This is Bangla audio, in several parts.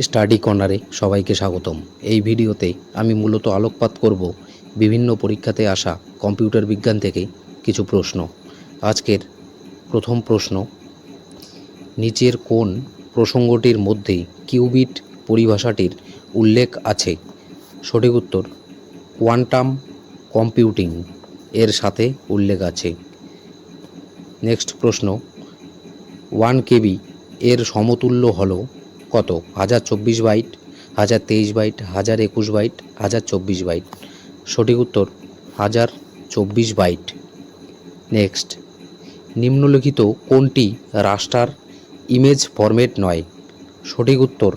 স্টাডি কর্নারে সবাইকে স্বাগতম। এই ভিডিওতে আমি মূলত আলোকপাত করব বিভিন্ন পরীক্ষাতে আসা কম্পিউটার বিজ্ঞান থেকে কিছু প্রশ্ন। আজকের প্রথম প্রশ্ন, নিচের কোন প্রসঙ্গটির মধ্যে কিউবিট পরিভাষাটির উল্লেখ আছে? সঠিক উত্তর কোয়ান্টাম কম্পিউটিং এর সাথে উল্লেখ আছে। নেক্সট প্রশ্ন, 1 KB এর সমতুল্য হলো কত? 1024 বাইট, 1023 বাইট, 1021 বাইট, 1024 বাইট। সঠিক উত্তর 1024 বাইট। নেক্সট, নিম্নলিখিত কোনটি রাস্টার ইমেজ ফরম্যাট নয়? সঠিক উত্তর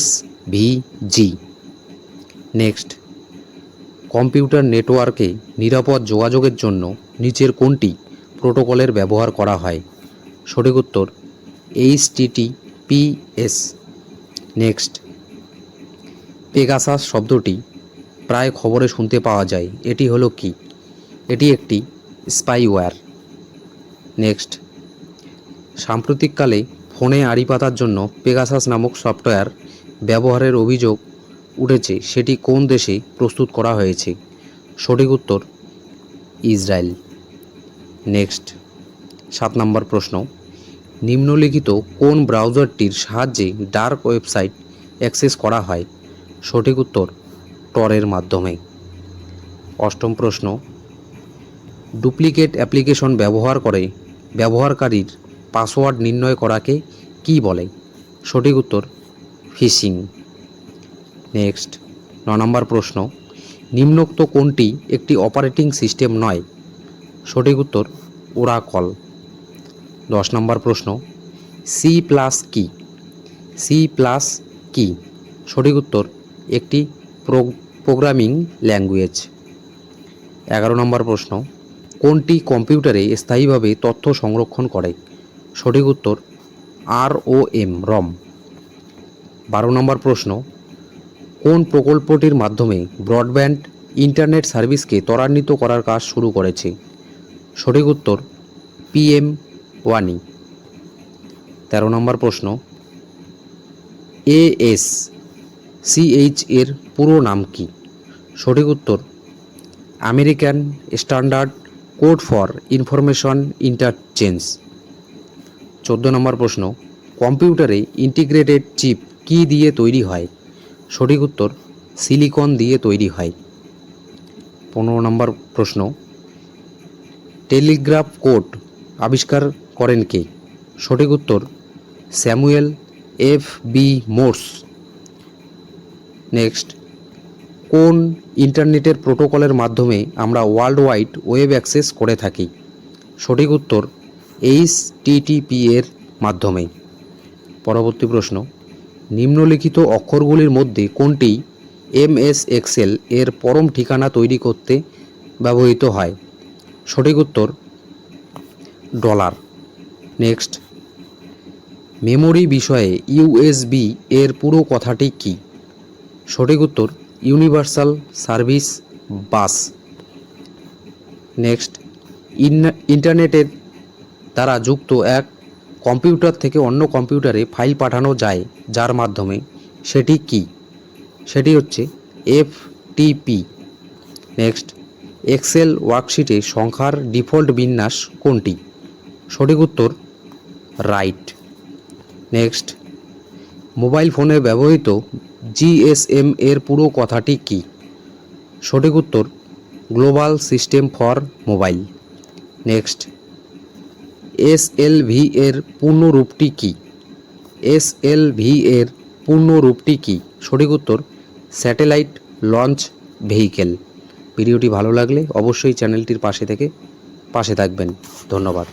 SVG। নেক্সট, কম্পিউটার নেটওয়ার্কে নিরাপদ যোগাযোগের জন্য নিচের কোনটি প্রোটোকলের ব্যবহার করা হয়? সঠিক উত্তর HTTPS। নেক্সট, পেগাসাস শব্দটি প্রায় খবরে শুনতে পাওয়া যায়, এটি হলো কি? এটি একটি স্পাইওয়্যার। নেক্সট, সাম্প্রতিককালে ফোনে আড়ি পাতার জন্য পেগাসাস নামক সফটওয়্যার ব্যবহারের অভিযোগ উঠেছে, সেটি কোন দেশে প্রস্তুত করা হয়েছে? সঠিক উত্তর ইসরায়েল। নেক্সট, 7 নম্বর প্রশ্ন, নিম্নলিখিত কোন ব্রাউজারটির সাহায্যে ডার্ক ওয়েবসাইট অ্যাক্সেস করা হয়? সঠিক উত্তর টরের মাধ্যমে। 8ম প্রশ্ন, ডুপ্লিকেট অ্যাপ্লিকেশন ব্যবহার করে ব্যবহারকারীর পাসওয়ার্ড নির্ণয় করাকে কি বলে? সঠিক উত্তর ফিশিং। নেক্সট, 9 নম্বর প্রশ্ন, নিম্নোক্ত কোনটি একটি অপারেটিং সিস্টেম নয়? সঠিক উত্তর ওরাকল। 10 নম্বর প্রশ্ন, সি প্লাস কি? সি প্লাস কি? সঠিক উত্তর একটি প্রোগ্রামিং ল্যাঙ্গুয়েজ। 11 নম্বর প্রশ্ন, কোনটি কম্পিউটারে স্থায়ীভাবে তথ্য সংরক্ষণ করে? সঠিক উত্তর ROM। 12 নম্বর প্রশ্ন, কোন প্রকল্পটির মাধ্যমে ব্রডব্যান্ড ইন্টারনেট সার্ভিসকে ত্বরান্বিত করার কাজ শুরু করেছে? সঠিক উত্তর PM1E। 13 নম্বর প্রশ্ন, ASCH এর পুরো নাম কি? সঠিক উত্তর American standard code for information interchange. 14 নম্বর প্রশ্ন, কম্পিউটারে ইন্টিগ্রেটেড চিপ কি দিয়ে তৈরি হয়? সঠিক উত্তর সিলিকন দিয়ে তৈরি হয়। 15 নম্বর প্রশ্ন, টেলিগ্রাফ কোড আবিষ্কার করেন কে? সঠিক উত্তর স্যামুয়েল FB মোর্স। নেক্সট, কোন ইন্টারনেটের প্রোটোকলের মাধ্যমে আমরা ওয়ার্ল্ড ওয়াইড ওয়েব অ্যাক্সেস করে থাকি? সঠিক উত্তর HTTP এর মাধ্যমে। পরবর্তী প্রশ্ন, নিম্নলিখিত অক্ষরগুলির মধ্যে কোনটি MS এক্সেল এর পরম ঠিকানা তৈরি করতে ব্যবহৃত হয়? সঠিক উত্তর $। নেক্সট, মেমোরি বিষয়ে USB এর পুরো কথাটি কি? সঠিক উত্তর ইউনিভার্সাল সার্ভিস বাস। নেক্সট, ইন্টারনেটের দ্বারা যুক্ত এক কম্পিউটার থেকে অন্য কম্পিউটারে ফাইল পাঠানো যায় যার মাধ্যমে, সেটি কি? সেটি হচ্ছে FTP। নেক্সট, এক্সেল ওয়ার্কশিটে সংখ্যার ডিফল্ট বিন্যাস কোনটি? সঠিক উত্তর রাইট। নেক্সট, মোবাইল ফোনে ব্যবহৃত GSM এর পুরো কথাটি কি? সঠিক উত্তর global system for mobile. Next, SLV এর পূর্ণ রূপটি কি? SLV এর পূর্ণ রূপটি কি? সঠিক উত্তর স্যাটেলাইট লঞ্চ ভেহিকেল। ভিডিওটি ভালো লাগলে অবশ্যই চ্যানেলটির পাশে থাকবেন। ধন্যবাদ।